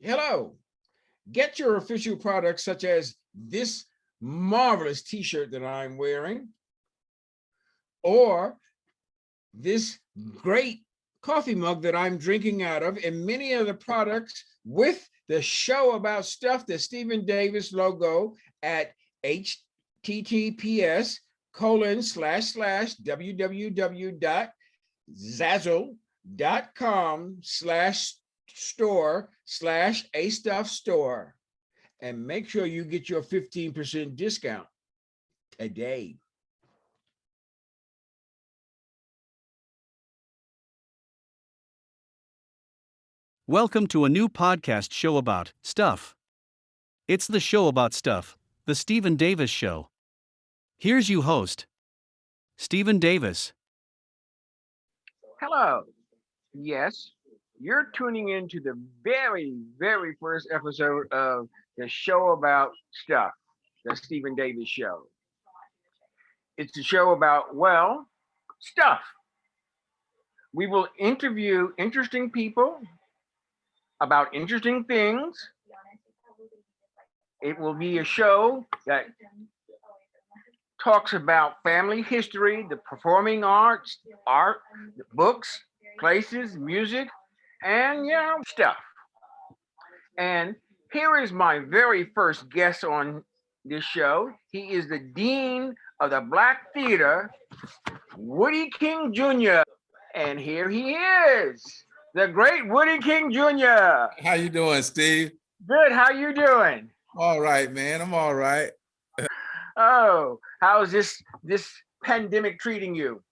Hello. Get your official products such as this marvelous t-shirt that I'm wearing or this great coffee mug that I'm drinking out of and many other products with the show about stuff, the Stephen Davis logo at https://www.zazzle.com/store/a-stuff-store and make sure you get your 15% discount today. Welcome to a new podcast show about stuff. It's the show about stuff, the Stephen Davis Show. Here's your host, Stephen Davis. Hello. Yes, you're tuning into the very, very first episode of the show about stuff, the Stephen Davis Show. It's a show about, well, stuff. We will interview interesting people about interesting things. It will be a show that talks about family history, the performing arts, art, the books, places, music, and stuff. And here is my very first guest on this show. He is the Dean of the Black Theater, Woodie King Jr. And here he is, the great Woodie King Jr. How you doing, Steve? Good, how you doing? All right, man, I'm all right. Oh, how's this pandemic treating you?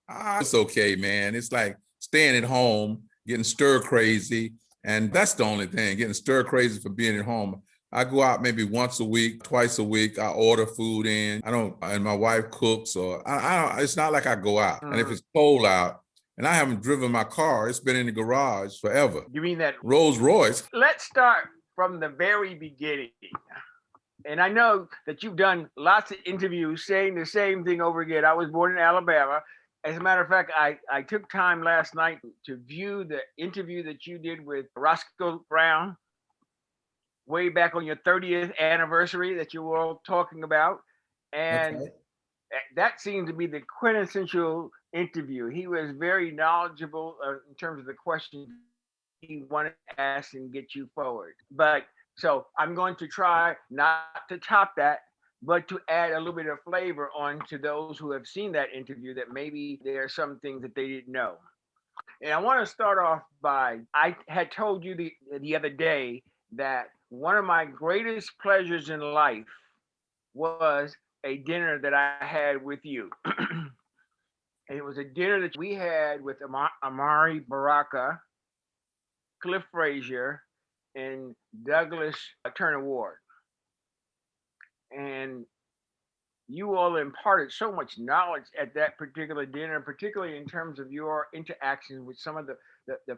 It's okay, man. It's like staying at home, getting stir crazy, and that's the only thing, getting stir crazy for being at home. I go out maybe once a week, twice a week. I order food in. And my wife cooks, or I don't. It's not like I go out. And if it's cold out, and I haven't driven my car, it's been in the garage forever. You mean that Rolls Royce? Let's start from the very beginning. And I know that you've done lots of interviews saying the same thing over again. I was born in Alabama. As a matter of fact, I took time last night to view the interview that you did with Roscoe Brown way back on your 30th anniversary that you were all talking about. And Okay. that seemed to be the quintessential interview. He was very knowledgeable in terms of the questions he wanted to ask and get you forward. But so I'm going to try not to top that, but to add a little bit of flavor on to those who have seen that interview that maybe there are some things that they didn't know. And I want to start off by, I had told you the other day that one of my greatest pleasures in life was a dinner that I had with you. And it was a dinner that we had with Amari Baraka, Cliff Frazier, and Douglas Turner Ward. And you all imparted so much knowledge at that particular dinner, particularly in terms of your interactions with some of the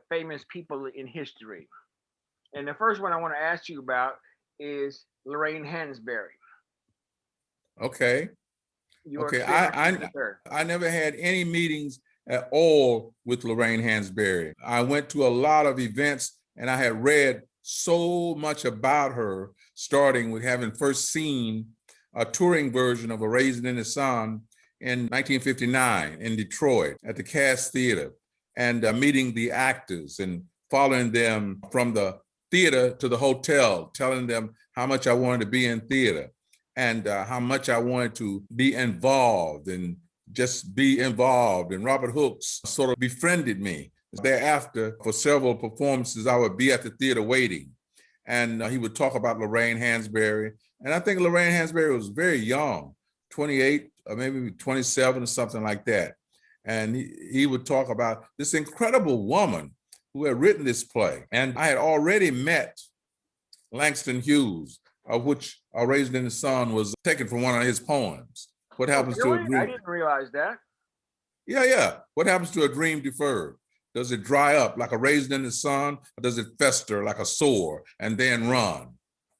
famous people in history. And the first one I want to ask you about is Lorraine Hansberry. Okay. Your Okay. experience with her. I never had any meetings at all with Lorraine Hansberry. I went to a lot of events and I had read so much about her, starting with having first seen a touring version of A Raisin in the Sun in 1959 in Detroit at the Cass Theater, and meeting the actors and following them from the theater to the hotel, telling them how much I wanted to be in theater and how much I wanted to be involved and just be involved. And Robert Hooks sort of befriended me. Thereafter, for several performances, I would be at the theater waiting, and he would talk about Lorraine Hansberry. And I think Lorraine Hansberry was very young, 28 or maybe 27 or something like that. And he would talk about this incredible woman who had written this play. And I had already met Langston Hughes, of which A Raisin in the Sun was taken from one of his poems. What happens to a dream? I didn't realize that. Yeah. What happens to a dream deferred? Does it dry up like a raisin in the sun, or does it fester like a sore and then run?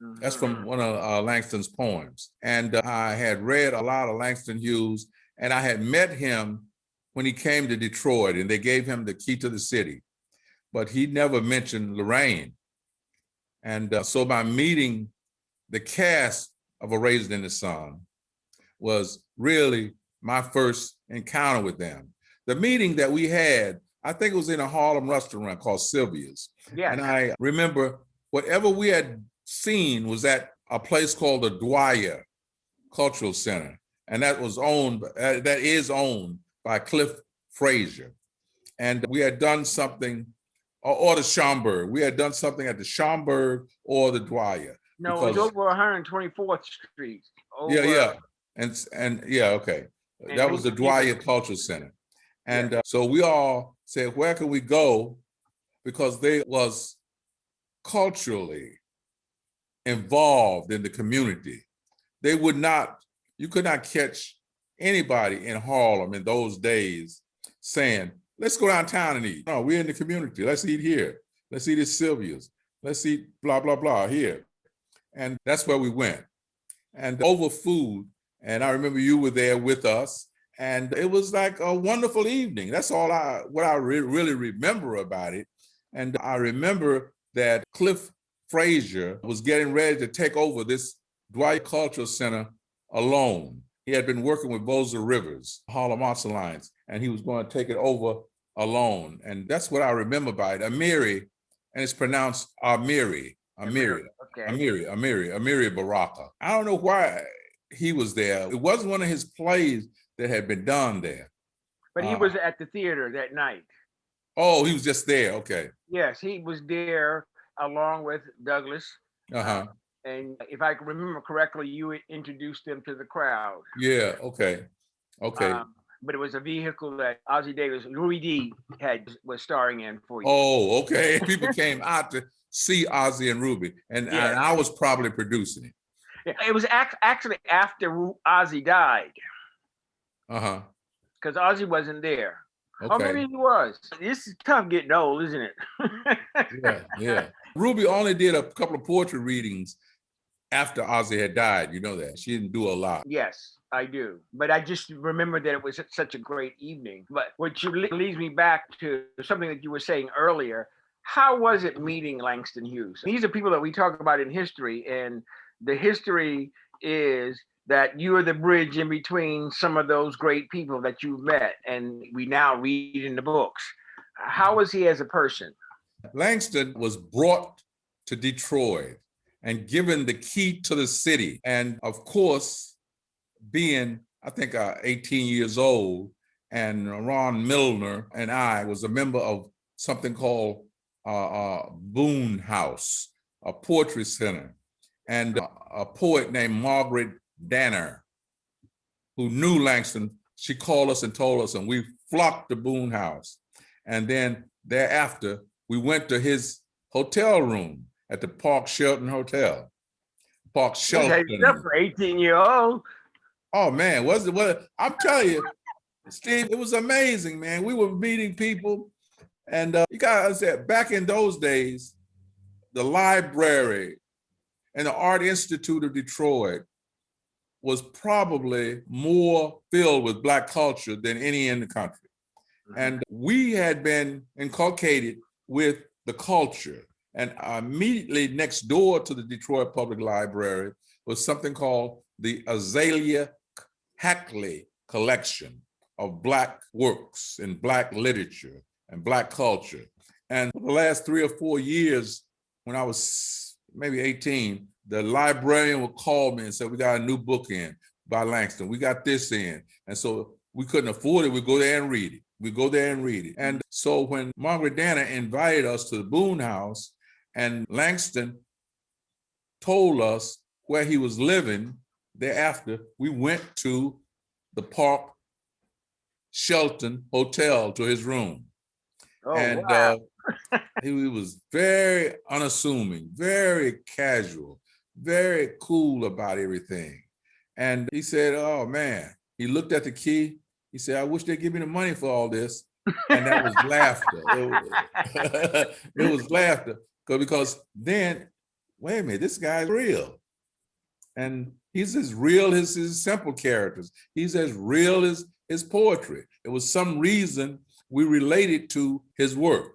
Mm-hmm. That's from one of Langston's poems. And I had read a lot of Langston Hughes, and I had met him when he came to Detroit, and they gave him the key to the city. But he never mentioned Lorraine. And so by meeting the cast of A Raisin in the Sun was really my first encounter with them. The meeting that we had, I think it was in a Harlem restaurant called Sylvia's. Yes. And I remember whatever we had seen was at a place called the DuPois Cultural Center. And that is owned by Cliff Frazier. And we had done something, or the Schomburg. We had done something at the Schomburg or the DuPois. No, it was over 124th Street. Yeah. And yeah, okay. And that was the DuPois Cultural Center. And so we all said, where can we go? Because they was culturally involved in the community. They would not, you could not catch anybody in Harlem in those days saying, let's go downtown and eat. No, we're in the community. Let's eat here. Let's eat at Sylvia's. Let's eat blah, blah, blah here. And that's where we went. And over food, and I remember you were there with us, and it was like a wonderful evening. That's all what I really remember about it. And I remember that Cliff Frazier was getting ready to take over this DuPois Cultural Center alone. He had been working with Boza Rivers, Harlem Arts Alliance, and he was going to take it over alone. And that's what I remember about it. Amiri, and it's pronounced Amiri Baraka. I don't know why he was there. It wasn't one of his plays that had been done there. But he was at the theater that night. Oh, he was just there. Okay. Yes, he was there along with Douglas. And if I can remember correctly, you introduced them to the crowd. Yeah. Okay. But it was a vehicle that Ozzie Davis, Louis D. was starring in for you. Oh, okay. People came out to see Ozzie and Ruby, and I was probably producing it. It was actually after Ozzie died. Because Ozzie wasn't there. Okay. Oh, maybe he was. This is tough getting old, isn't it? Yeah. Ruby only did a couple of poetry readings after Ozzie had died. You know that. She didn't do a lot. Yes, I do. But I just remember that it was such a great evening. But which leads me back to something that you were saying earlier. How was it meeting Langston Hughes? These are people that we talk about in history, and the history is that you are the bridge in between some of those great people that you've met, and we now read in the books. How was he as a person? Langston was brought to Detroit and given the key to the city. And of course, being, I think, 18 years old, and Ron Milner and I was a member of something called Boone House, a poetry center. And a poet named Margaret Danner, who knew Langston, she called us and told us, and we flocked to Boone House. And then thereafter, we went to his hotel room at the Park Shelton Hotel. Park Shelton. For 18-year-old. Oh man, I'm telling you, Steve, it was amazing, man. We were meeting people, and you gotta understand, back in those days, the library and the Art Institute of Detroit was probably more filled with Black culture than any in the country. And we had been inculcated with the culture. And immediately next door to the Detroit Public Library was something called the Azalea Hackley collection of Black works and Black literature and Black culture. And for the last 3 or 4 years, when I was maybe 18, the librarian would call me and say, we got a new book in by Langston. We got this in. And so we couldn't afford it. We'd go there and read it. And so when Margaret Danner invited us to the Boone House, and Langston told us where he was living, thereafter, we went to the Park Shelton Hotel to his room. Oh, and wow. He was very unassuming, very casual, very cool about everything. And he said, oh man, he looked at the key. He said, I wish they'd give me the money for all this. And that was laughter. It was laughter. Because then, wait a minute, this guy's real. And he's as real as his simple characters. He's as real as his poetry. It was some reason we related to his work.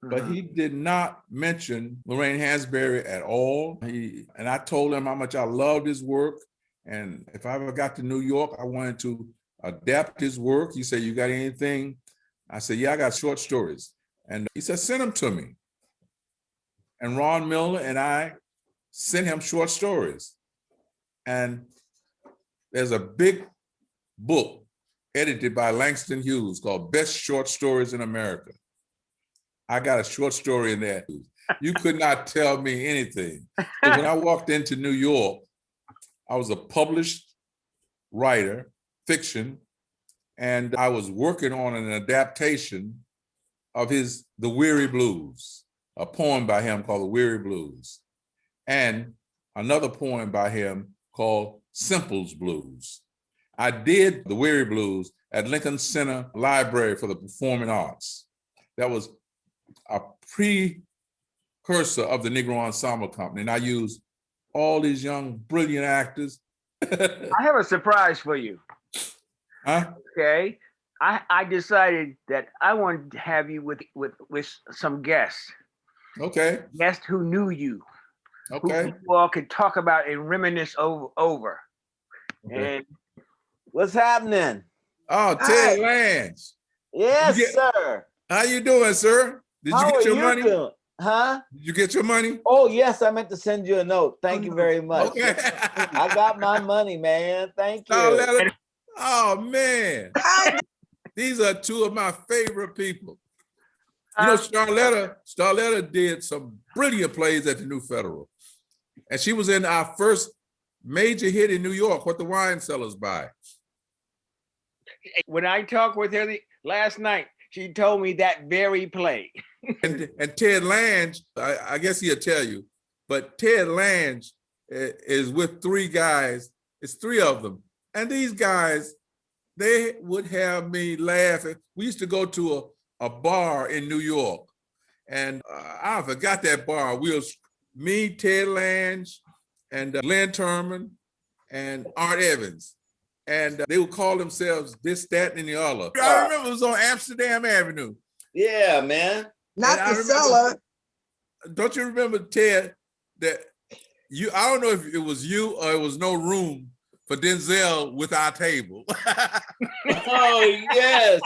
but he did not mention Lorraine Hansberry at all. And I told him how much I loved his work. And if I ever got to New York, I wanted to adapt his work. He said, "You got anything?" I said, "Yeah, I got short stories." And he said, "Send them to me." And Ron Miller and I sent him short stories. And there's a big book edited by Langston Hughes called Best Short Stories in America. I got a short story in there. You could not tell me anything. So when I walked into New York, I was a published writer, fiction, and I was working on an adaptation of his The Weary Blues, a poem by him called The Weary Blues, and another poem by him called Simple's Blues. I did The Weary Blues at Lincoln Center Library for the Performing Arts. That was a precursor of the Negro Ensemble Company, and I used all these young, brilliant actors. I have a surprise for you. Huh? Okay. I decided that I wanted to have you with some guests. Okay. Guests who knew you. Okay. Who you all could talk about and reminisce over. Okay. And What's happening? Oh, Ted Lange. Yes, You get- sir. How you doing, sir? Did How you are get your you money? doing? Huh? Did you get your money? Oh, yes, I meant to send you a note. Thank you very much. Okay. I got my money, man. Thank you. Starletta. Oh man. These are two of my favorite people. You know, Starletta did some brilliant plays at the New Federal. And she was in our first major hit in New York, What the Wine Cellars Buy. when I talked with her last night, she told me that very play. And Ted Lange, I guess he'll tell you, but Ted Lange is with three guys. It's three of them. And these guys, they would have me laughing. We used to go to a bar in New York, and I forgot that bar. We was me, Ted Lange, and Lynn Turman, and Art Evans. And they would call themselves this, that, and the other. I remember it was on Amsterdam Avenue. Yeah, man. Not And I the remember- seller. Don't you remember, Ted, that I don't know if it was you or it was no room for Denzel with our table. Oh, yes.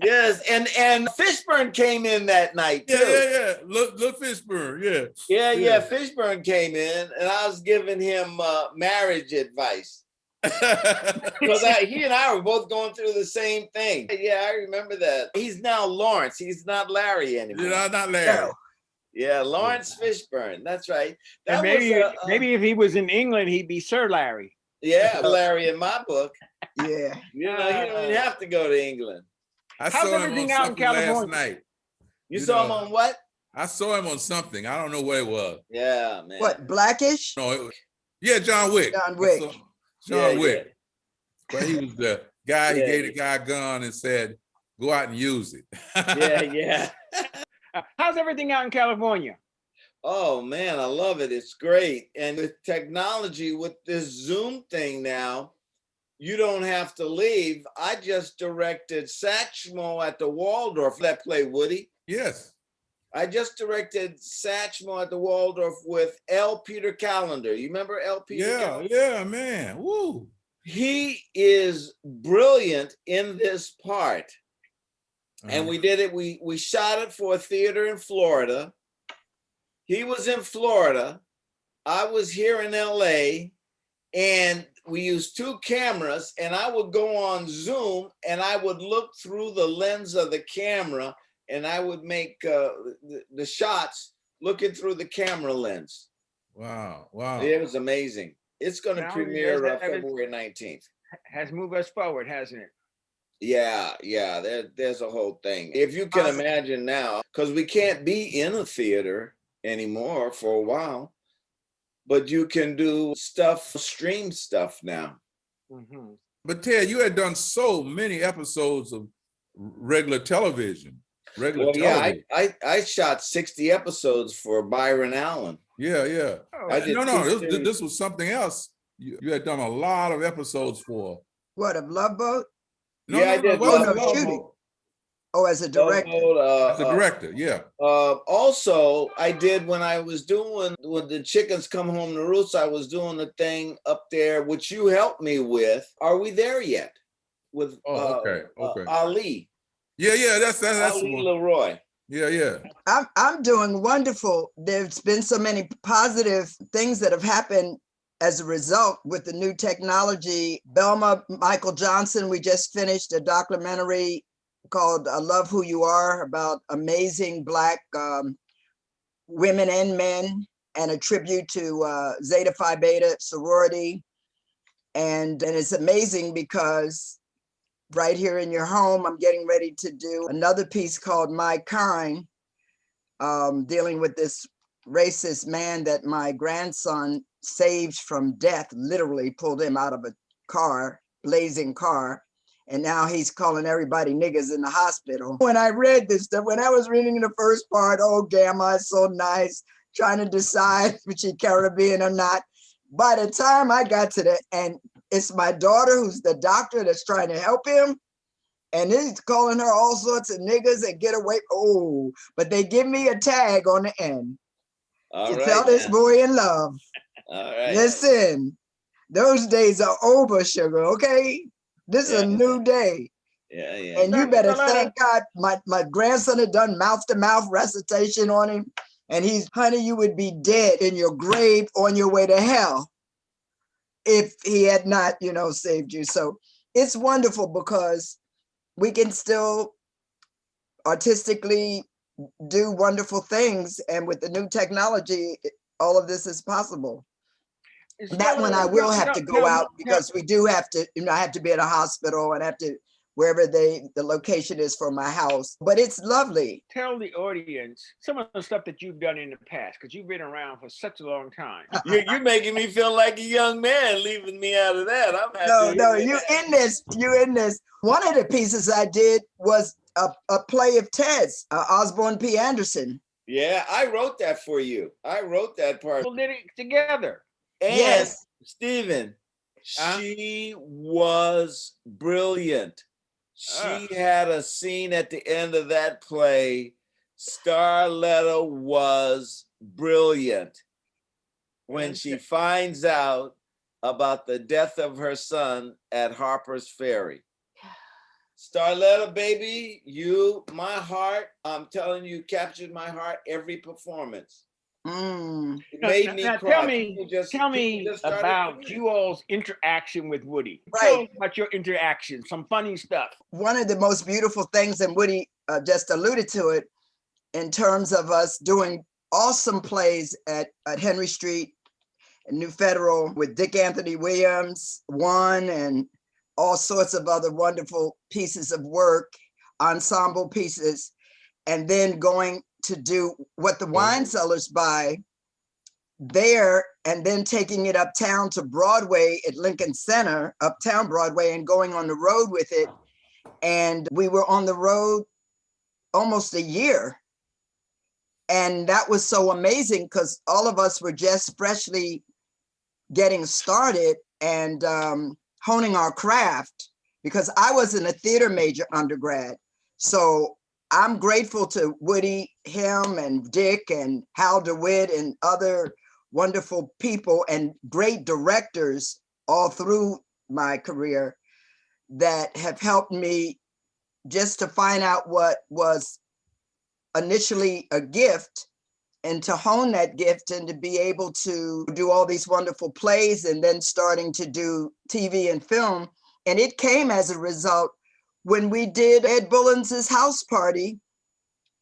Yes. And Fishburne came in that night, too. Yeah. Look, Fishburne, Yeah. Yeah. Fishburne came in, and I was giving him marriage advice. Because he and I were both going through the same thing. Yeah, I remember that. He's now Lawrence. He's not Larry anymore. Not Larry. Yeah, Lawrence Fishburne. That's right. And That maybe was maybe if he was in England, he'd be Sir Larry. yeah, Larry in my book. Yeah. You know, you don't even have to go to England. I How's saw him on everything out in something last California? night. You You saw him know. on what? I saw him on something. I don't know what it was. Yeah, man. What, Blackish? No, John Wick. John Wick. I saw John Yeah, Wick. But he was the guy, he Yeah. gave the guy a gun and said, go out and use it. Yeah. How's everything out in California? Oh man, I love it. It's great. And with technology, with this Zoom thing now, you don't have to leave. I just directed Satchmo at the Waldorf, that play, Woody. Yes. I just directed Satchmo at the Waldorf with L. Peter Callender. You remember L. Peter Callender? Yeah, man. Woo. He is brilliant in this part. And we did it, we shot it for a theater in Florida. He was in Florida. I was here in LA, and we used two cameras, and I would go on Zoom and I would look through the lens of the camera, and I would make the shots looking through the camera lens. Wow. It was amazing. It's going to Now, premiere that is- February 19th. Has moved us forward, hasn't it? Yeah, there's a whole thing. If you can imagine now, because we can't be in a theater anymore for a while, but you can do stuff, stream stuff now. Mm-hmm. But Ted, you had done so many episodes of regular television. Well, yeah, I shot 60 episodes for Byron Allen. Yeah. Oh, I did No, two this was something else. You had done a lot of episodes for. What, of Love Boat? Yeah, I did Love Love Boat. Boat. Oh, as a director. As a director, yeah. Also, I did when the chickens come home to roost, I was doing the thing up there, which you helped me with. Are we there yet? With okay. Ali. Yeah, that's the Ali one. Leroy. Yeah. I'm doing wonderful. There's been so many positive things that have happened as a result with the new technology. Belma Michael Johnson, we just finished a documentary called I Love Who You Are about amazing Black women and men, and a tribute to Zeta Phi Beta sorority. And it's amazing because right here in your home, I'm getting ready to do another piece called My Kind, dealing with this racist man that my grandson saved from death, literally pulled him out of a car, blazing car. And now he's calling everybody niggas in the hospital. When I read this stuff, when I was reading the first part, oh, Gamma is so nice, trying to decide if she's Caribbean or not. By the time I got to the end, it's my daughter who's the doctor that's trying to help him. And he's calling her all sorts of niggas and get away. Oh, but they give me a tag on the end. All right, tell this boy in love. All right. Listen, those days are over, sugar, okay? This is a new day. Yeah. And you better thank God my grandson had done mouth-to-mouth recitation on him. And he's, honey, you would be dead in your grave on your way to hell if he had not, saved you. So it's wonderful because we can still artistically do wonderful things. And with the new technology, all of this is possible. That one I will have to go out because we do have to, I have to be at a hospital and have to, wherever the location is for my house, but it's lovely. Tell the audience some of the stuff that you've done in the past, because you've been around for such a long time. You're making me feel like a young man, leaving me out of that. I'm happy. No, you in this. One of the pieces I did was a play of Ted's, Osborne P. Anderson. Yeah, I wrote that for you. I wrote that part. We did it together. And yes. Stephen, she was brilliant. She had a scene at the end of that play. Starletta was brilliant when she finds out about the death of her son at Harper's Ferry. Starletta, baby, my heart, I'm telling you, captured my heart every performance. It made me cry. Tell me about you all's interaction with Woody. Right. Tell us about your interaction, some funny stuff. One of the most beautiful things, and Woody just alluded to it, in terms of us doing awesome plays at Henry Street and New Federal with Dick Anthony Williams, and all sorts of other wonderful pieces of work, ensemble pieces, and then going to do what the wine cellars buy there, and then taking it uptown to Broadway at Lincoln Center, uptown Broadway, and going on the road with it. And we were on the road almost a year. And that was so amazing because all of us were just freshly getting started and honing our craft, because I wasn't a theater major undergrad. So I'm grateful to Woody, him and Dick and Hal DeWitt and other wonderful people and great directors all through my career that have helped me just to find out what was initially a gift and to hone that gift and to be able to do all these wonderful plays and then starting to do TV and film. And it came as a result when we did Ed Bullens's house party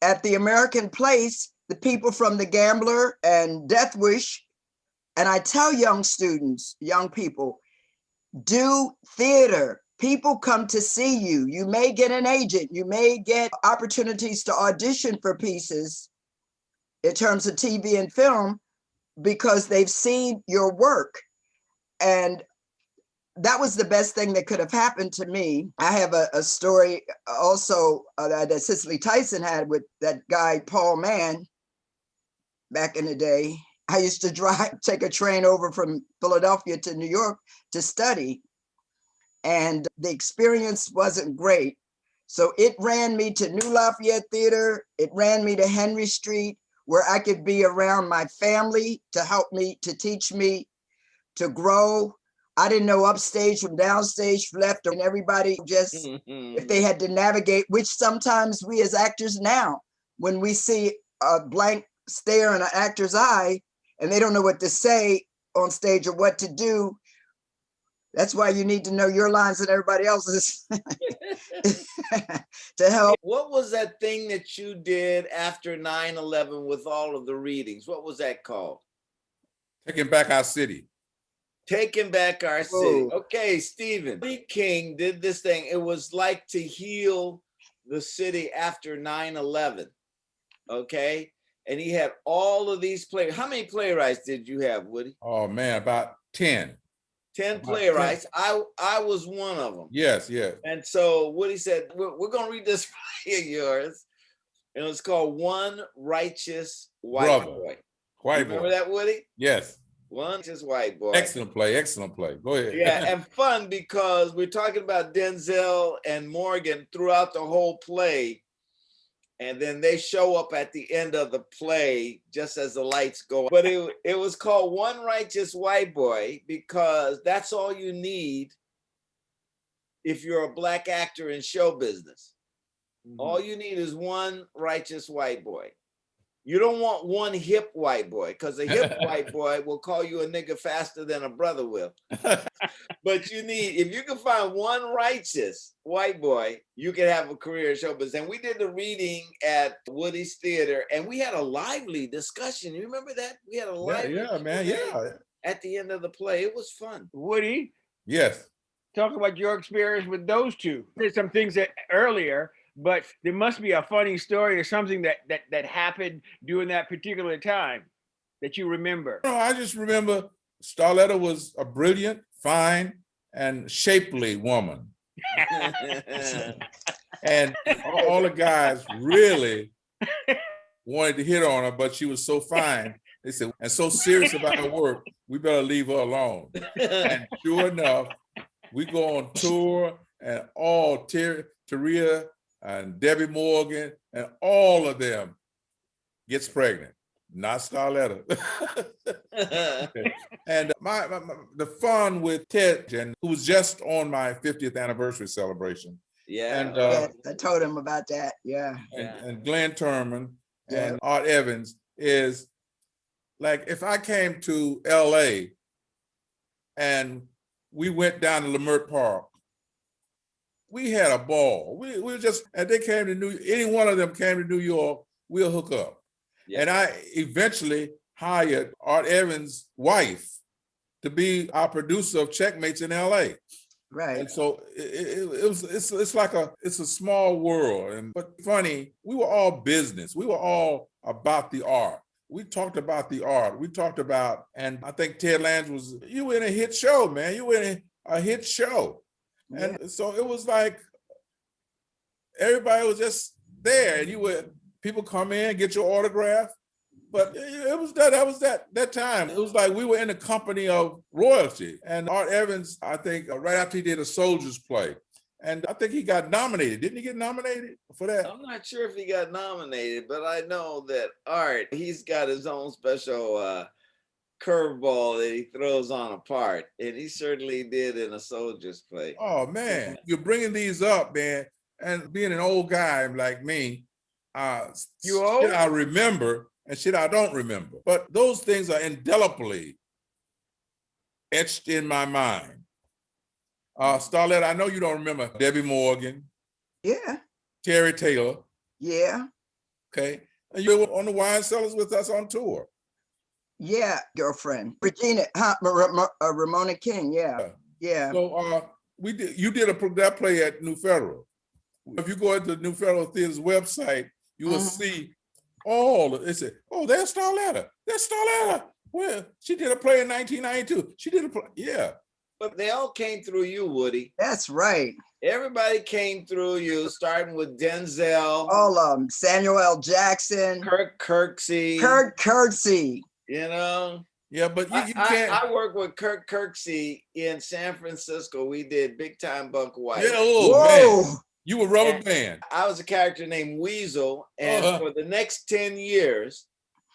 at the American Place, the people from The Gambler and Death Wish. And I tell young students, young people, do theater. People come to see you. You may get an agent. You may get opportunities to audition for pieces in terms of TV and film because they've seen your work. And that was the best thing that could have happened to me. I have a story also that Cicely Tyson had with that guy, Paul Mann, back in the day. I used to take a train over from Philadelphia to New York to study. And the experience wasn't great. So it ran me to New Lafayette Theater. It ran me to Henry Street, where I could be around my family to help me, to teach me to grow. I didn't know upstage from downstage, left, and everybody just, if they had to navigate, which sometimes we as actors now, when we see a blank stare in an actor's eye and they don't know what to say on stage or what to do, that's why you need to know your lines and everybody else's to help. What was that thing that you did after 9/11 with all of the readings? What was that called? Taking Back Our City. Taking Back Our City. Whoa. Okay, Stephen. Woodie King did this thing. It was like to heal the city after 9/11. Okay. And he had all of these plays. How many playwrights did you have, Woody? Oh man, about 10. 10 playwrights. I was one of them. Yes, yes. And so Woody said, we're going to read this play of yours. And it was called One Righteous White Boy. White Remember that, Woody? Yes. One Righteous White Boy. Excellent play, excellent play. Go ahead. Yeah, and fun because we're talking about Denzel and Morgan throughout the whole play. And then they show up at the end of the play just as the lights go. But it was called One Righteous White Boy because that's all you need if you're a Black actor in show business. Mm-hmm. All you need is one righteous white boy. You don't want one hip white boy because a hip white boy will call you a nigga faster than a brother will. But you need, if you can find one righteous white boy, you can have a career in show business. And we did the reading at Woodie's Theater and we had a lively discussion. You remember that? We had a lively discussion at the end of the play. It was fun. Woody? Yes. Talk about your experience with those two. There's some things that earlier, but there must be a funny story or something that happened during that particular time that you remember. No, I just remember Starletta was a brilliant, fine, and shapely woman. And all the guys really wanted to hit on her, but she was so fine. They said, and so serious about her work, we better leave her alone. And sure enough, we go on tour and all Taria and Debbie Morgan and all of them gets pregnant, not Starletta. And the fun with Ted, who was just on my 50th anniversary celebration. Yeah. And I told him about that. Yeah. And Glenn Turman and Art Evans is like, if I came to LA and we went down to Leimert Park, we had a ball. We were just, and they came to any one of them came to New York, we'll hook up. Yeah. And I eventually hired Art Evans' wife to be our producer of Checkmates in LA. Right. And so it's like it's a small world. But funny, we were all business. We were all about the art. We talked about the art. We talked about, and I think Ted Lange you were in a hit show, man. You were in a hit show. Yeah. And so it was like, everybody was just there and people come in, get your autograph. But it was that time. It was like we were in the company of royalty. And Art Evans, I think right after he did a Soldier's Play, and I think he got nominated. Didn't he get nominated for that? I'm not sure if he got nominated, but I know that Art, he's got his own special curveball that he throws on a part. And he certainly did in a Soldier's Play. Oh, man. You're bringing these up, man. And being an old guy like me, you old? I remember and shit I don't remember. But those things are indelibly etched in my mind. Starletta, I know you don't remember Debbie Morgan. Yeah. Terry Taylor. Yeah. Okay. And you were on the Wine Cellars with us on tour. Yeah, girlfriend. Regina, Ramona King, yeah. Yeah. So you did that play at New Federal. If you go to the New Federal Theater's website, you will see they say, oh, there's Starletta. There's Starletta. Well, she did a play in 1992. She did a play, yeah. But they all came through you, Woody. That's right. Everybody came through you, starting with Denzel. All of them. Samuel L. Jackson. Kirk Kirksey. Kirk Kirksey. You know? Yeah, but you can't. I worked with Kirk Kirksey in San Francisco. We did Big Time Bunk White. Yeah, whoa. You were Rubber And Band. I was a character named Weasel, and Uh-huh. for the next 10 years,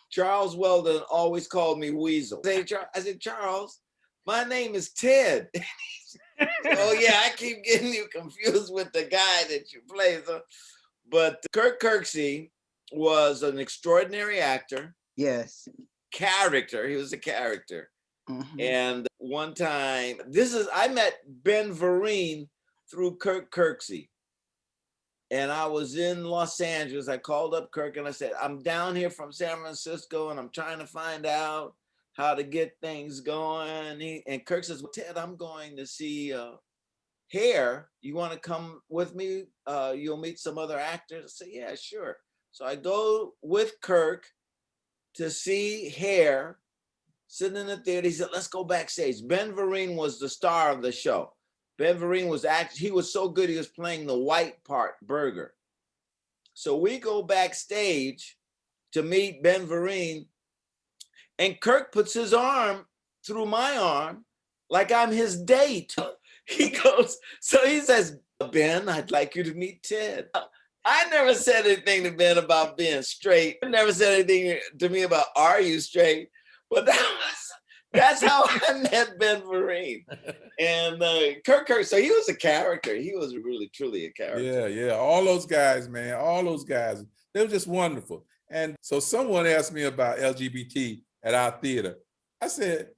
Charles Weldon always called me Weasel. I said, Charles, my name is Ted. Oh yeah, I keep getting you confused with the guy that you play. So, but Kirk Kirksey was an extraordinary actor. Yes. Character. He was a character. Mhm. And one time, I met Ben Vereen through Kirk Kirksey. And I was in Los Angeles. I called up Kirk and I said, I'm down here from San Francisco and I'm trying to find out how to get things going. And Kirk says, well, Ted, I'm going to see Hair. You want to come with me? You'll meet some other actors. I said, yeah, sure. So I go with Kirk to see Hair, sitting in the theater. He said, let's go backstage. Ben Vereen was the star of the show. Ben Vereen was he was so good, he was playing the white part, Burger. So we go backstage to meet Ben Vereen, and Kirk puts his arm through my arm like I'm his date. He goes, so he says, Ben, I'd like you to meet Ted. I never said anything to Ben about being straight. I never said anything to me about, are you straight? But that's how I met Ben Vereen. And Kirk, so he was a character. He was really, truly a character. Yeah. All those guys, man, all those guys, they were just wonderful. And so someone asked me about LGBT at our theater. I said,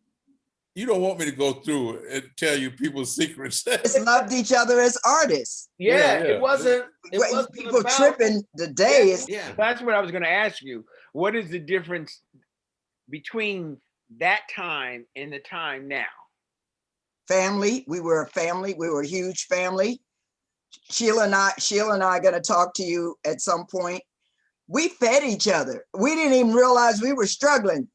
you don't want me to go through and tell you people's secrets. Just loved each other as artists. Yeah. It wasn't People about, tripping today. Yeah. That's what I was going to ask you. What is the difference between that time and the time now? Family. We were a family. We were a huge family. Sheila and I are going to talk to you at some point. We fed each other. We didn't even realize we were struggling.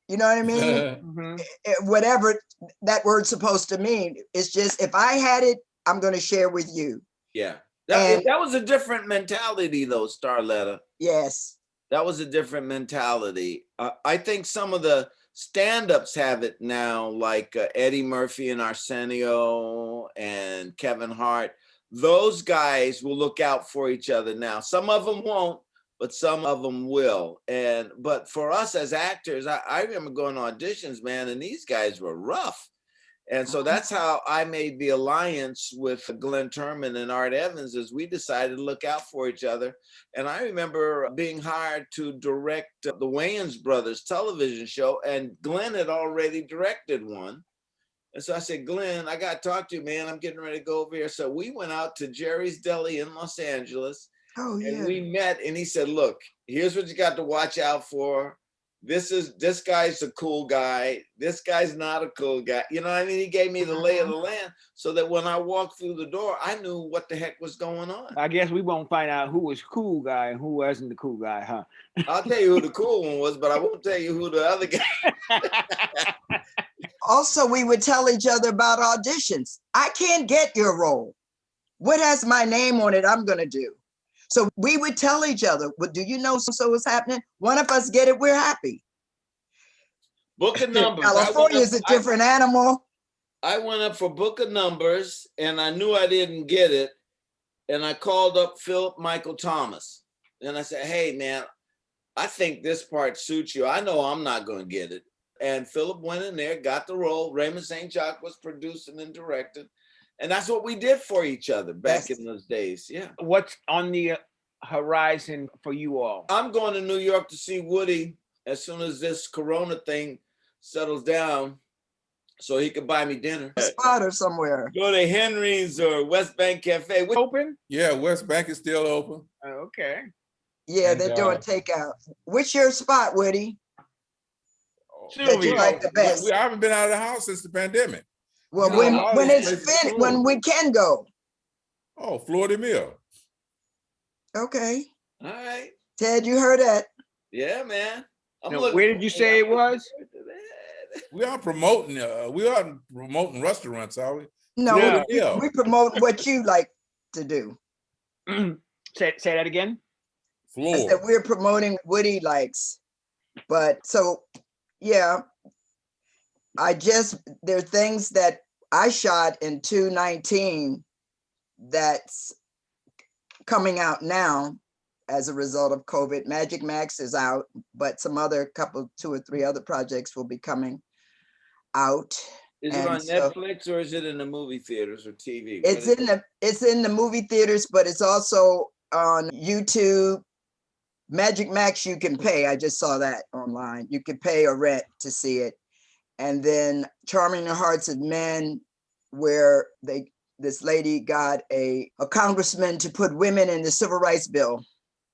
You know what I mean? Mm-hmm. Whatever that word's supposed to mean. It's just, if I had it, I'm going to share with you. Yeah. That was a different mentality though, Starletta. Yes. That was a different mentality. I think some of the stand-ups have it now, like Eddie Murphy and Arsenio and Kevin Hart. Those guys will look out for each other now. Some of them won't, but some of them will. But for us as actors, I remember going to auditions, man, and these guys were rough. And so that's how I made the alliance with Glenn Turman and Art Evans, is we decided to look out for each other. And I remember being hired to direct the Wayans Brothers television show, and Glenn had already directed one. And so I said, Glenn, I got to talk to you, man. I'm getting ready to go over here. So we went out to Jerry's Deli in Los Angeles. Oh, yeah. And we met, and he said, look, here's what you got to watch out for. This guy's a cool guy. This guy's not a cool guy. You know what I mean? He gave me the lay of the land so that when I walked through the door, I knew what the heck was going on. I guess we won't find out who was cool guy and who wasn't the cool guy, huh? I'll tell you who the cool one was, but I won't tell you who the other guy. Also, we would tell each other about auditions. I can't get your role. What has my name on it I'm going to do? So we would tell each other, well, do you know so is happening? One of us get it, we're happy. Book of Numbers. California is a different animal. I went up for Book of Numbers, and I knew I didn't get it. And I called up Philip Michael Thomas. And I said, hey, man, I think this part suits you. I know I'm not going to get it. And Philip went in there, got the role. Raymond St. Jacques was producing and directing. And that's what we did for each other back in those days. Yeah. What's on the horizon for you all? I'm going to New York to see Woody as soon as this Corona thing settles down, so he could buy me dinner. A spot or somewhere. Go to Henry's or West Bank Cafe. Open? Yeah, West Bank is still open. Okay. Yeah, they're doing takeout. What's your spot, Woody? That you like the best? I haven't been out of the house since the pandemic. Well, when it's finished, when we can go. Oh, Florida Mill. Okay. All right. Ted, you heard that? Yeah, man. Now, where did you say it was? We are promoting restaurants, are we? No, Yeah. we promote what you like to do. Say that again. Floor. I said we're promoting what he likes. But so, yeah, there are things that I shot in 2019 that's coming out now as a result of COVID. Magic Max is out, but some other two or three other projects will be coming out. Is it on Netflix or is it in the movie theaters or TV? It's in the movie theaters, but it's also on YouTube. Magic Max you can pay. I just saw that online. You can pay or rent to see it. And then Charming the Hearts of Men, where this lady got a congressman to put women in the Civil Rights Bill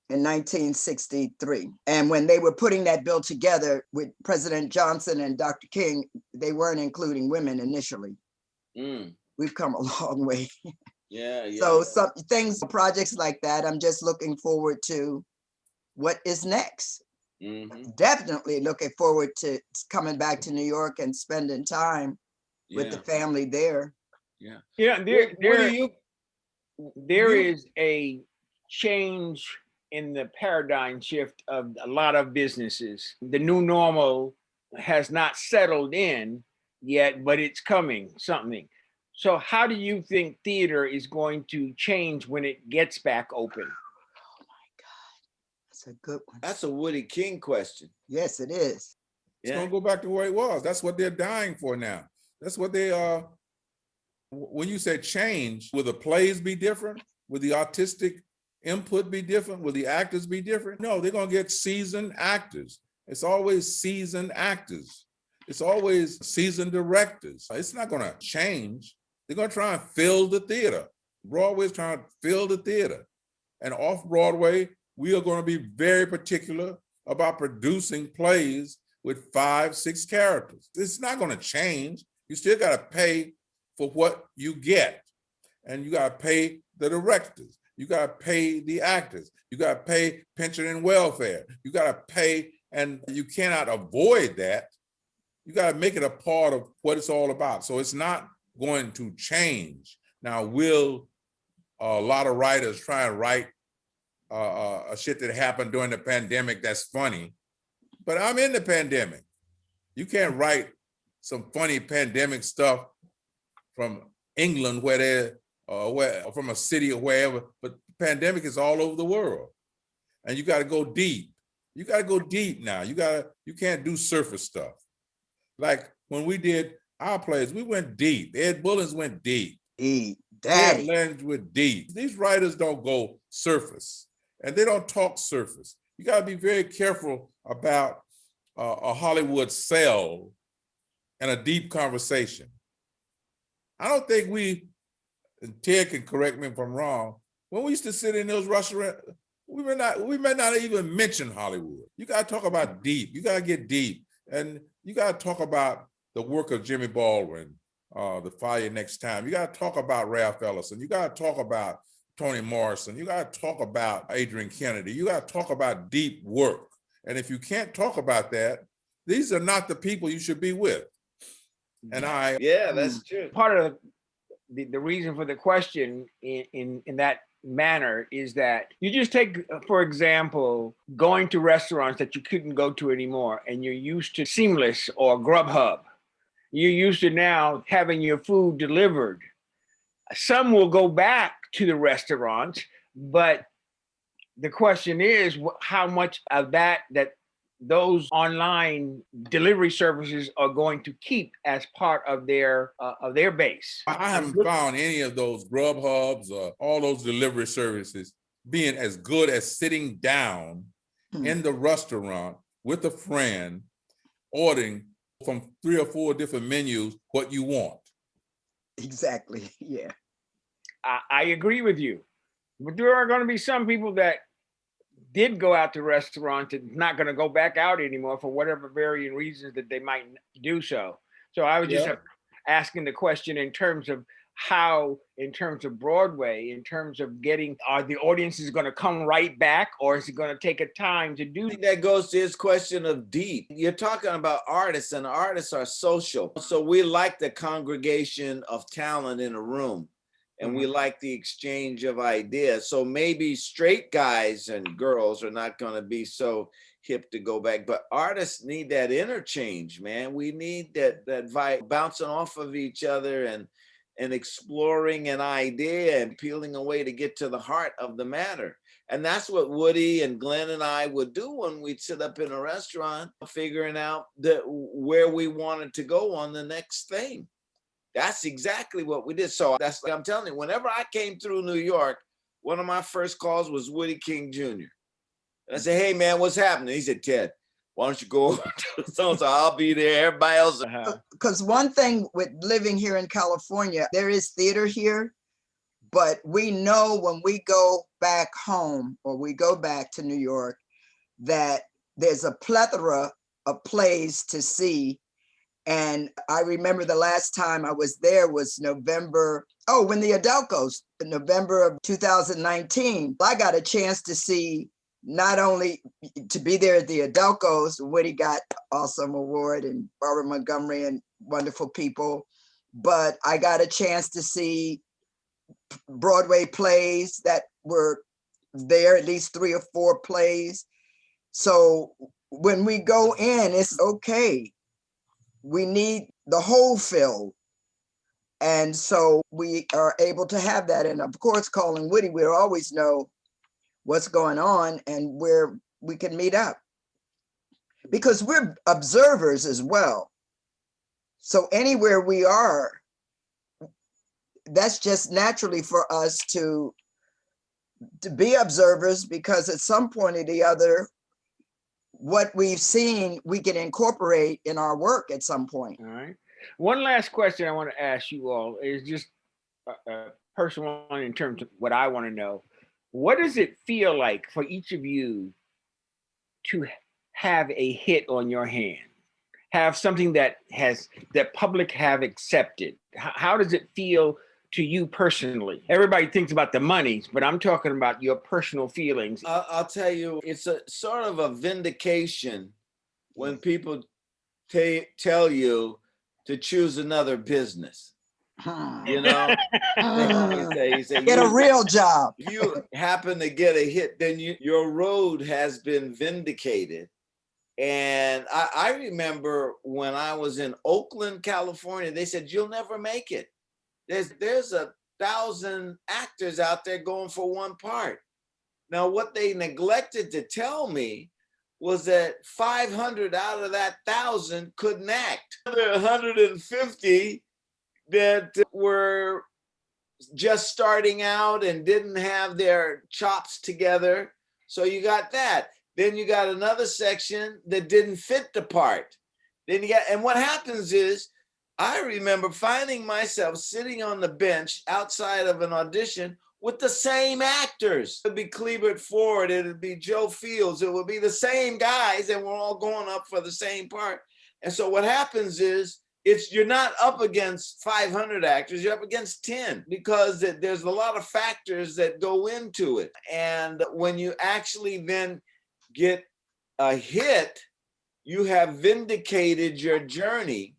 in 1963. And when they were putting that bill together with President Johnson and Dr. King, they weren't including women initially. We've come a long way. Yeah. So some things, projects like that, I'm just looking forward to what is next. Definitely looking forward to coming back to New York and spending time with the family there. Yeah, there is a change in the paradigm shift of a lot of businesses. The new normal has not settled in yet, but it's coming, something. So how do you think theater is going to change when it gets back open? Oh my God, that's a good one. That's a Woodie King question. Yes, it is. It's gonna go back to where it was. That's what they're dying for now. That's what they are. When you say change, will the plays be different? Will the artistic input be different? Will the actors be different? No, they're gonna get seasoned actors. It's always seasoned actors. It's always seasoned directors. It's not gonna change. They're gonna try and fill the theater. Broadway's trying to fill the theater. And off Broadway, we are gonna be very particular about producing plays with 5, 6 characters. It's not gonna change. You still gotta pay for what you get. And you gotta pay the directors. You gotta pay the actors. You gotta pay pension and welfare. You gotta pay, and you cannot avoid that. You gotta make it a part of what it's all about. So it's not going to change. Now, will a lot of writers try and write a shit that happened during the pandemic that's funny? But I'm in the pandemic. You can't write some funny pandemic stuff from England where they're from a city or wherever, but the pandemic is all over the world. And you got to go deep. You got to go deep now. You can't do surface stuff. Like when we did our plays, we went deep. Ed Bullins went deep. Daddy. Lange went deep. These writers don't go surface, and they don't talk surface. You got to be very careful about a Hollywood sell and a deep conversation. I don't think and Ted can correct me if I'm wrong, when we used to sit in those restaurants, we may not even mention Hollywood. You got to talk about deep. You got to get deep. And you got to talk about the work of Jimmy Baldwin, The Fire Next Time. You got to talk about Ralph Ellison. You got to talk about Toni Morrison. You got to talk about Adrian Kennedy. You got to talk about deep work. And if you can't talk about that, these are not the people you should be with. And Yeah, that's true. Part of the reason for the question in that manner is that you just take, for example, going to restaurants that you couldn't go to anymore, and you're used to Seamless or Grubhub. You're used to now having your food delivered. Some will go back to the restaurants, but the question is how much of that those online delivery services are going to keep as part of their base. I haven't found any of those Grubhubs or all those delivery services being as good as sitting down in the restaurant with a friend, ordering from 3 or 4 different menus what you want. Exactly, yeah. I agree with you. But there are going to be some people that did go out to restaurants and not going to go back out anymore for whatever varying reasons that they might do so. So I was just asking the question in terms of how, in terms of Broadway, in terms of are the audiences going to come right back, or is it going to take a time to do? I think that goes to his question of deep. You're talking about artists, and artists are social. So we like the congregation of talent in a room. And we like the exchange of ideas. So maybe straight guys and girls are not going to be so hip to go back, but artists need that interchange, man. We need that vibe bouncing off of each other and exploring an idea and peeling away to get to the heart of the matter. And that's what Woody and Glenn and I would do when we'd sit up in a restaurant, figuring out where we wanted to go on the next thing. That's exactly what we did. So that's what I'm telling you. Whenever I came through New York, one of my first calls was Woodie King Jr. And I said, hey, man, what's happening? He said, Ted, why don't you go over to the so I'll be there. Everybody else. Because one thing with living here in California, there is theater here. But we know when we go back home or we go back to New York that there's a plethora of plays to see. And I remember the last time I was there was when the adult goes, in November of 2019. I got a chance to see, not only to be there at the adult goes, Woody got awesome award, and Barbara Montgomery and wonderful people, but I got a chance to see Broadway plays that were there, at least 3 or 4 plays. So when we go in, it's okay. We need the whole film. And so we are able to have that. And of course, calling Woody, we'll always know what's going on and where we can meet up. Because we're observers as well. So anywhere we are, that's just naturally for us to be observers, because at some point or the other, what we've seen, we can incorporate in our work at some point. All right. One last question I want to ask you all is just a personal one in terms of what I want to know. What does it feel like for each of you to have a hit on your hand? Have something that public have accepted? How does it feel to you personally? Everybody thinks about the monies, but I'm talking about your personal feelings. I'll tell you, it's a sort of a vindication when people tell you to choose another business. You know, you say, get a real job. If you happen to get a hit, then your road has been vindicated. And I remember when I was in Oakland, California, they said, you'll never make it. There's 1,000 actors out there going for one part. Now, what they neglected to tell me was that 500 out of that 1,000 couldn't act. There are 150 that were just starting out and didn't have their chops together. So you got that. Then you got another section that didn't fit the part. And what happens is, I remember finding myself sitting on the bench outside of an audition with the same actors. It would be Cleabert Ford, it would be Joe Fields, it would be the same guys, and we're all going up for the same part. And so what happens is, you're not up against 500 actors, you're up against 10, because there's a lot of factors that go into it. And when you actually then get a hit, you have vindicated your journey,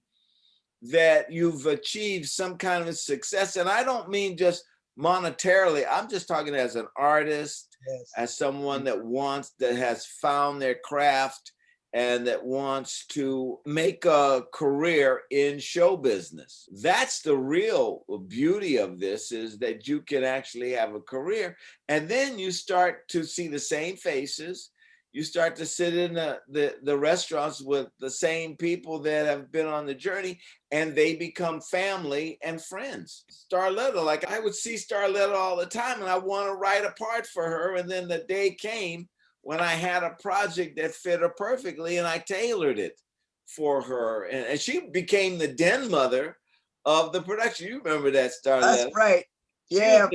that you've achieved some kind of success. And I don't mean just monetarily, I'm just talking as an artist, yes, as someone that has found their craft and that wants to make a career in show business. That's the real beauty of this, is that you can actually have a career. And then you start to see the same faces. You start to sit in the restaurants with the same people that have been on the journey, and they become family and friends. Starletta, like I would see Starletta all the time, and I want to write a part for her. And then the day came when I had a project that fit her perfectly, and I tailored it for her. And she became the den mother of the production. You remember that, Starletta? That's right. Yeah,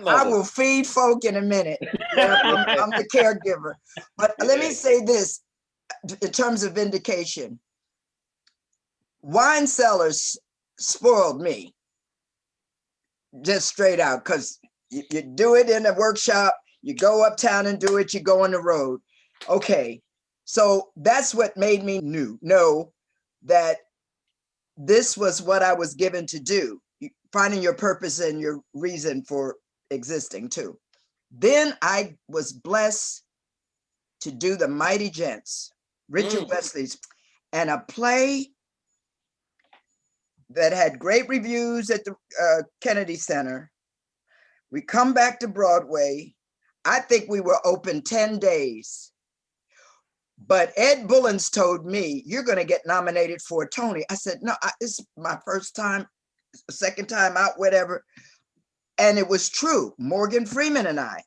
I will feed folk in a minute. Yeah, I'm the caregiver. But let me say this, in terms of vindication. Wine cellars spoiled me, just straight out, because you do it in a workshop, you go uptown and do it, you go on the road. Okay, so that's what made me know that this was what I was given to do. Finding your purpose and your reason for existing too. Then I was blessed to do The Mighty Gents, Richard Wesley's, and a play that had great reviews at the Kennedy Center. We come back to Broadway. I think we were open 10 days. But Ed Bullins told me, you're going to get nominated for a Tony. I said, no, this is my first time, second time out, whatever. And it was true. Morgan Freeman and I.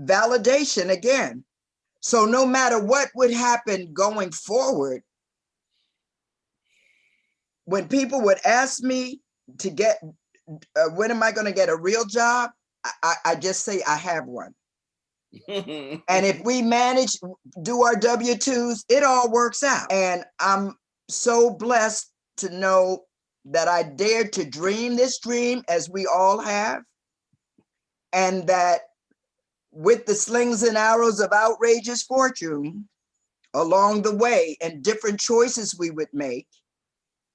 Validation again. So no matter what would happen going forward, when people would ask me to get, when am I going to get a real job? I just say I have one. And if we manage, do our W-2s, it all works out. And I'm so blessed to know that I dared to dream this dream, as we all have. And that with the slings and arrows of outrageous fortune along the way and different choices we would make,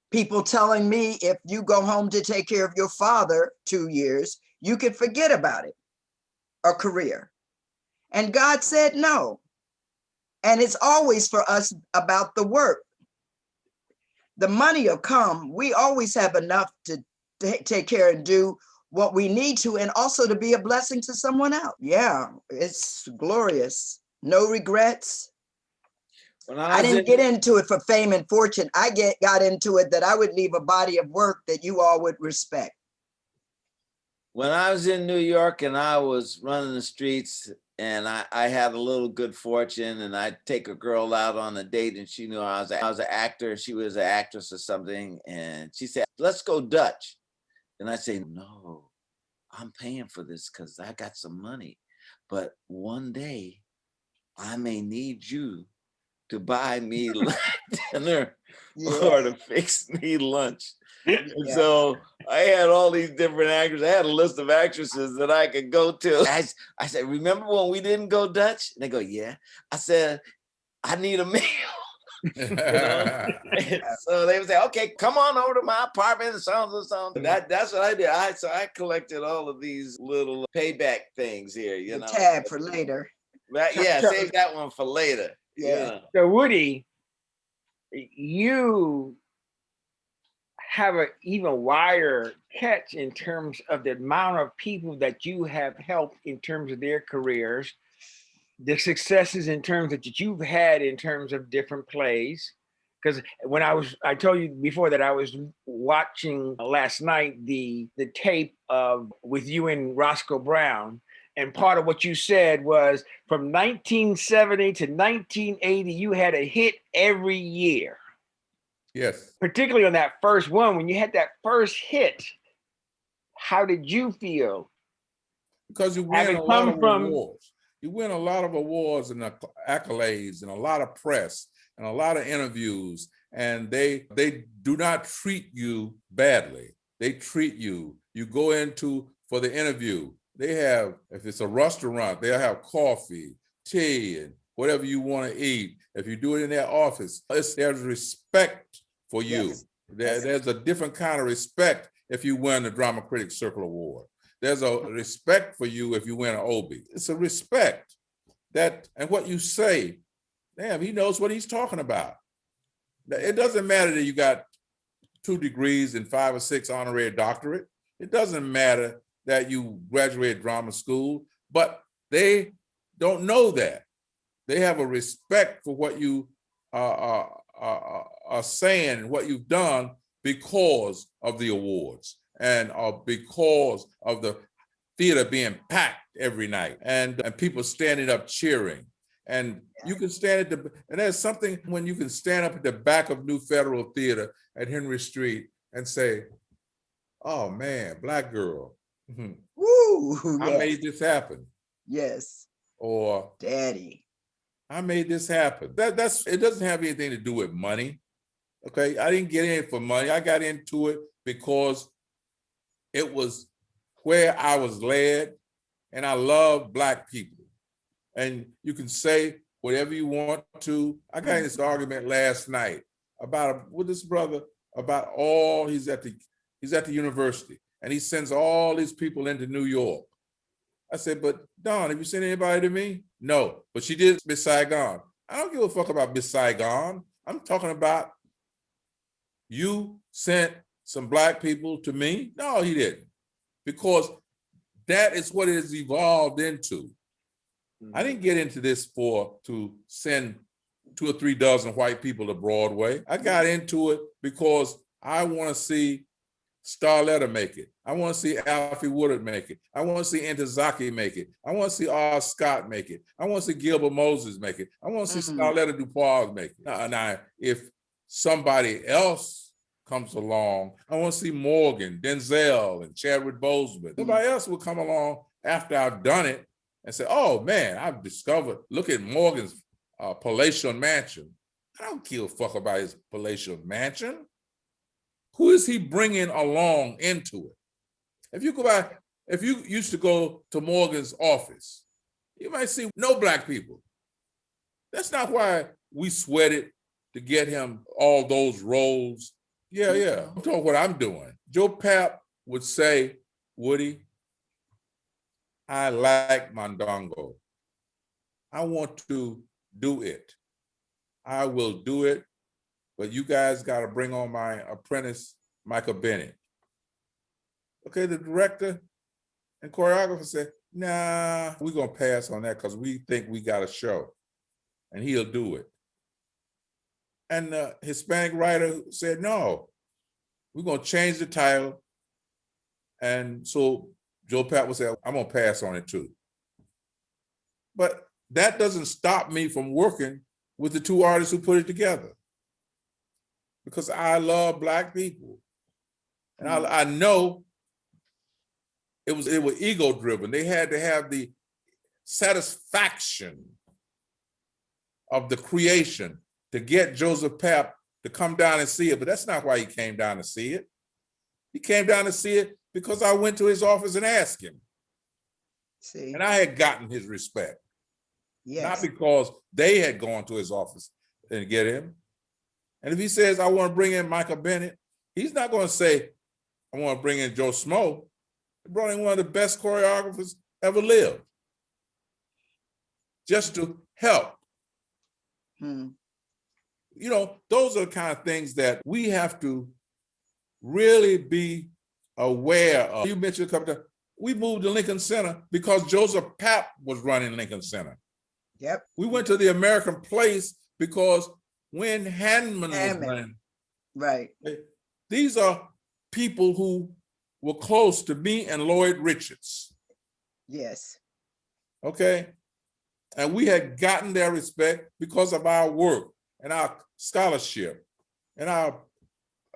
people telling me, if you go home to take care of your father 2 years, you could forget about it, a career. And God said no. And it's always for us about the work. The money will come. We always have enough to take care and do what we need to, and also to be a blessing to someone else. Yeah, it's glorious. No regrets. I didn't get into it for fame and fortune. I got into it that I would leave a body of work that you all would respect. When I was in New York and I was running the streets, and I had a little good fortune, and I'd take a girl out on a date, and she knew I was an actor. She was an actress or something. And she said, let's go Dutch. And I say, no, I'm paying for this because I got some money. But one day I may need you to buy me dinner or to fix me lunch. And so I had all these different actors. I had a list of actresses that I could go to. I said, remember when we didn't go Dutch? And they go, yeah. I said, I need a meal. You know? So they would say, okay, come on over to my apartment and so. That's what I did. So I collected all of these little payback things here, you know. Tab for later. Right, yeah, save that one for later. Yeah. So Woody, you have an even wider catch in terms of the amount of people that you have helped in terms of their careers, the successes in terms that you've had in terms of different plays. Because when I told you before that I was watching last night the tape of with you and Roscoe Brown, and part of what you said was from 1970 to 1980, you had a hit every year. Yes. Particularly on that first one, when you had that first hit, how did you feel? Because you win a lot of awards. You win a lot of awards and accolades and a lot of press and a lot of interviews. And they do not treat you badly. They treat you. You go into for the interview. They have, if it's a restaurant, they'll have coffee, tea, and whatever you want to eat. If you do it in their office, there's respect for you. Yes. There's a different kind of respect if you win the Drama Critics Circle Award. There's a respect for you if you win an Obie. It's a respect that, and what you say, damn, he knows what he's talking about. It doesn't matter that you got 2 degrees and 5 or 6 honorary doctorate. It doesn't matter that you graduated drama school, but they don't know that. They have a respect for what you are saying and what you've done because of the awards and because of the theater being packed every night and people standing up cheering. And you can stand and there's something when you can stand up at the back of New Federal Theater at Henry Street and say, oh man, Black girl. Woo, I made this happen. Yes. Or Daddy, I made this happen. That's it doesn't have anything to do with money. Okay. I didn't get in it for money. I got into it because it was where I was led, and I love Black people. And you can say whatever you want to. I got in this argument last night with this brother about he's at the university and he sends all these people into New York. I said, but Don, have you sent anybody to me? No, but she did Miss Saigon. I don't give a fuck about Miss Saigon. I'm talking about you sent some black people to me? No, he didn't. Because that is what it has evolved into. I didn't get into this to send 2 or 3 dozen white people to Broadway. I got into it because I want to see Starletta make it. I want to see Alfie Woodard make it. I want to see Ntozake make it. I want to see R. Scott make it. I want to see Gilbert Moses make it. I want to see Starletta DuPois make it. Now, if somebody else comes along, I want to see Morgan, Denzel, and Chadwick Boseman. Somebody else will come along after I've done it and say, oh man, I've discovered, look at Morgan's palatial mansion. I don't give a fuck about his palatial mansion. Who is he bringing along into it? If you used to go to Morgan's office, you might see no black people. That's not why we sweated to get him all those roles. Yeah. I'm talking what I'm doing. Joe Papp would say, Woody, I like Mondongo. I want to do it. I will do it, but you guys got to bring on my apprentice, Michael Bennett. Okay, the director and choreographer said, nah, we're going to pass on that because we think we got a show, and he'll do it. And the Hispanic writer said, no, we're going to change the title. And so Joe Papp would say, I'm going to pass on it too. But that doesn't stop me from working with the 2 artists who put it together, because I love black people. And I know it was ego driven. They had to have the satisfaction of the creation to get Joseph Papp to come down and see it. But that's not why he came down to see it. He came down to see it because I went to his office and asked him. See? And I had gotten his respect. Yes. Not because they had gone to his office and get him. And if he says, I want to bring in Michael Bennett, he's not going to say, I want to bring in Joe Smo. He brought in one of the best choreographers ever lived, just to help. You know, those are the kind of things that we have to really be aware of. You mentioned a couple times, we moved to Lincoln Center because Joseph Papp was running Lincoln Center. Yep. We went to the American Place because when Hanman was running. Right. These are people who were close to me and Lloyd Richards. Yes. Okay. And we had gotten their respect because of our work and our scholarship and our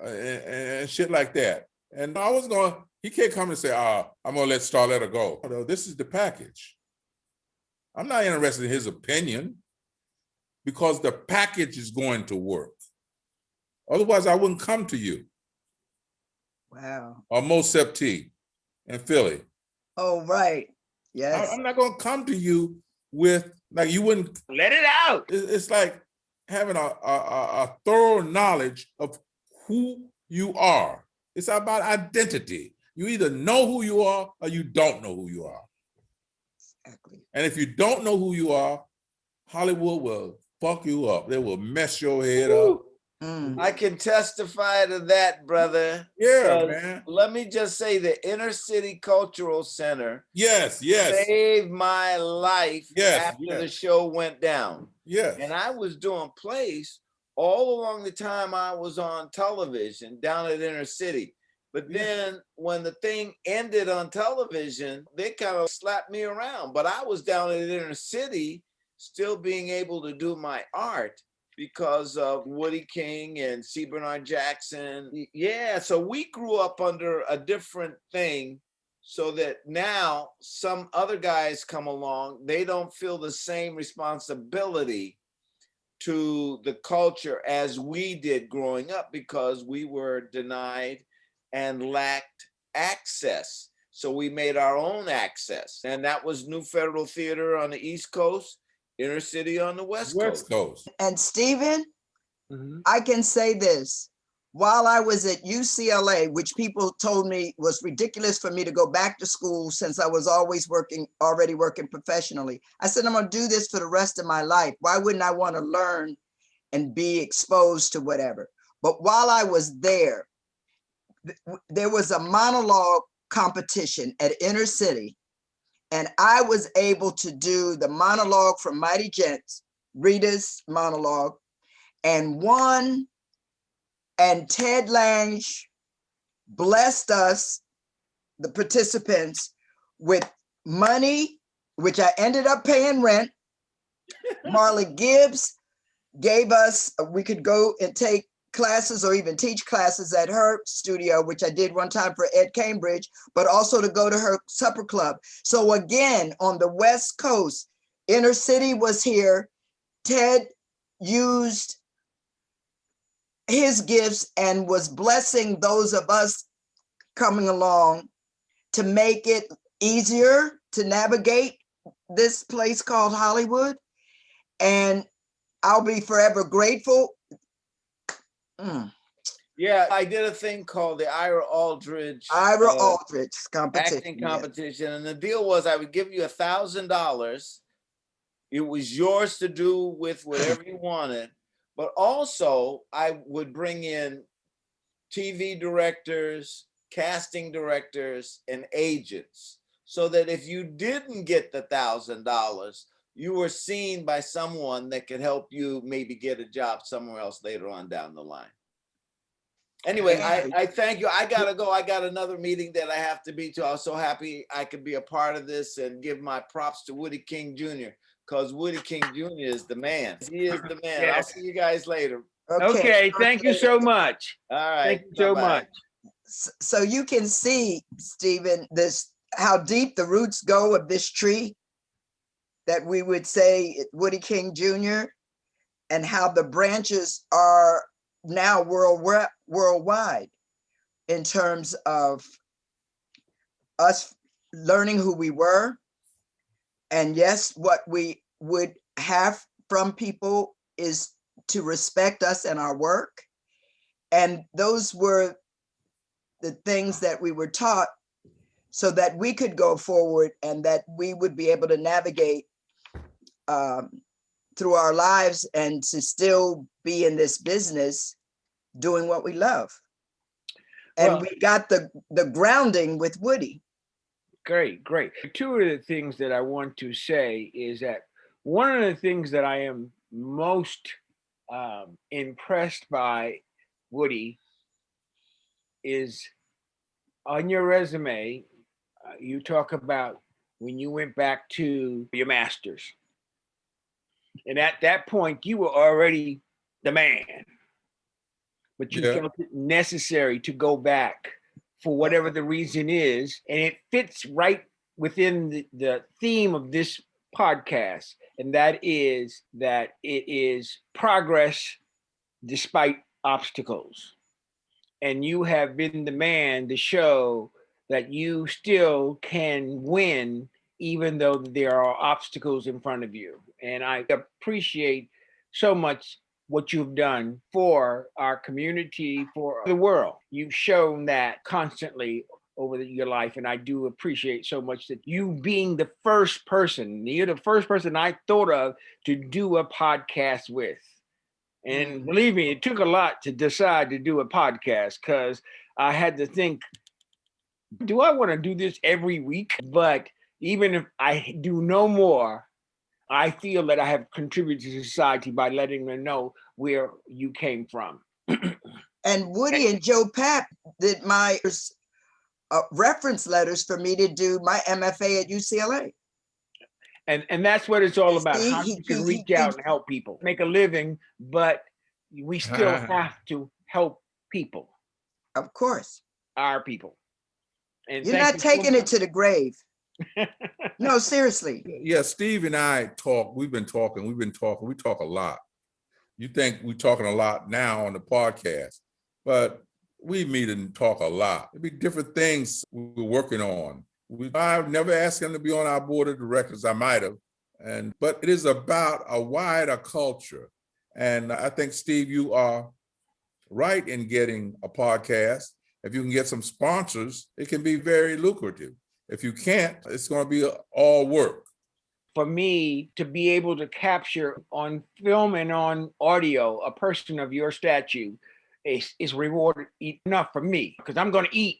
and shit like that. And I was going, he can't come and say, I'm going to let Starletta go. No, this is the package. I'm not interested in his opinion because the package is going to work. Otherwise, I wouldn't come to you. Wow. Or Mo Septi in Philly. Oh, right. Yes. I'm not going to come to you with, like, you wouldn't. Let it out. It's like having a thorough knowledge of who you are. It's about identity. You either know who you are or you don't know who you are. Exactly. And if you don't know who you are, Hollywood will fuck you up. They will mess your head up. I can testify to that, brother. Yeah, man. Let me just say the Inner City Cultural Center yes saved my life after the show went down. Yes. And I was doing plays all along the time I was on television down at Inner City. But then when the thing ended on television, they kind of slapped me around. But I was down at Inner City still being able to do my art because of Woodie King and C. Bernard Jackson. Yeah, so we grew up under a different thing so that now some other guys come along, they don't feel the same responsibility to the culture as we did growing up because we were denied and lacked access. So we made our own access. And that was New Federal Theater on the East Coast, Inner City on the West Coast. And Stephen, I can say this. While I was at UCLA, which people told me was ridiculous for me to go back to school since I was already working professionally, I said, I'm going to do this for the rest of my life. Why wouldn't I want to learn and be exposed to whatever? But while I was there, there was a monologue competition at Inner City, and I was able to do the monologue from Mighty Gents, Rita's monologue, and won. And Ted Lange blessed us, the participants, with money, which I ended up paying rent. Marla Gibbs gave us, we could go and take classes or even teach classes at her studio, which I did one time for Ed Cambridge, but also to go to her supper club. So again, on the West Coast, Inner City was here. Ted used his gifts and was blessing those of us coming along to make it easier to navigate this place called Hollywood. And I'll be forever grateful. Yeah, I did a thing called the Ira Aldridge competition. Acting competition. And the deal was I would give you $1,000. It was yours to do with whatever you wanted. But also I would bring in TV directors, casting directors, and agents, so that if you didn't get the $1,000, you were seen by someone that could help you maybe get a job somewhere else later on down the line. Anyway, I thank you. I gotta go. I got another meeting that I have to be to. I was so happy I could be a part of this and give my props to Woodie King Jr. because Woodie King Jr. is the man. He is the man. Yes. I'll see you guys later. Okay. Thank you so much. All right. Thank you so much. So you can see, Stephen, how deep the roots go of this tree that we would say Woodie King Jr., and how the branches are now worldwide in terms of us learning who we were. And yes, what we would have from people is to respect us and our work. And those were the things that we were taught so that we could go forward and that we would be able to navigate through our lives and to still be in this business doing what we love. And we got the grounding with Woodie. Great. Two of the things that I want to say is that one of the things that I am most impressed by, Woodie, is on your resume, you talk about when you went back to your master's. And at that point, you were already the man. But you felt it necessary to go back for whatever the reason is. And it fits right within the theme of this podcast. And that it is progress despite obstacles. And you have been the man to show that you still can win even though there are obstacles in front of you. And I appreciate so much what you've done for our community, for the world. You've shown that constantly over your life. And I do appreciate so much that you being the first person, you're the first person I thought of to do a podcast with. And believe me, it took a lot to decide to do a podcast because I had to think, do I want to do this every week? But even if I do no more, I feel that I have contributed to society by letting them know where you came from. And Woodie and Joe Papp did my reference letters for me to do my MFA at UCLA. And that's what it's all about. How you can reach out and help people, make a living, but we still have to help people. Of course. Our people. And you're not taking it to the grave. No, seriously. Yeah, Steve and I talk. We talk a lot. You think we're talking a lot now on the podcast, but we meet and talk a lot. There'd be different things we're working on. I've never asked him to be on our board of directors. I might have, but it is about a wider culture. And I think, Steve, you are right in getting a podcast. If you can get some sponsors, it can be very lucrative. If you can't, it's going to be all work. For me to be able to capture on film and on audio a person of your stature is rewarded enough for me, because I'm going to eat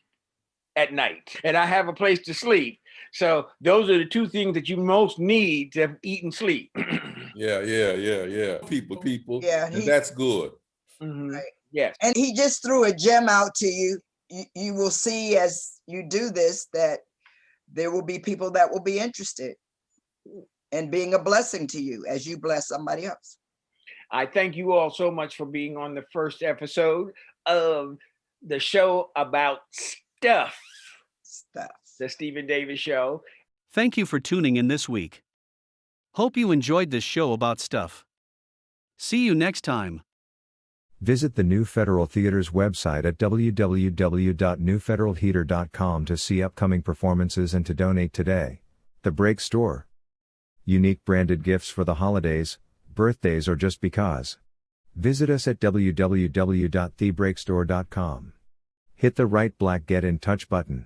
at night and I have a place to sleep. So those are the two things that you most need to eat and sleep. Yeah. People. Yeah, And that's good. Mhm. Right. Yes. And he just threw a gem out to you. You will see as you do this that there will be people that will be interested in being a blessing to you as you bless somebody else. I thank you all so much for being on the first episode of the show about stuff, the Stephen Davis Show. Thank you for tuning in this week. Hope you enjoyed this show about stuff. See you next time. Visit the New Federal Theater's website at www.newfederaltheater.com to see upcoming performances and to donate today. The Break Store. Unique branded gifts for the holidays, birthdays, or just because. Visit us at www.thebreakstore.com. Hit the right black Get in Touch button.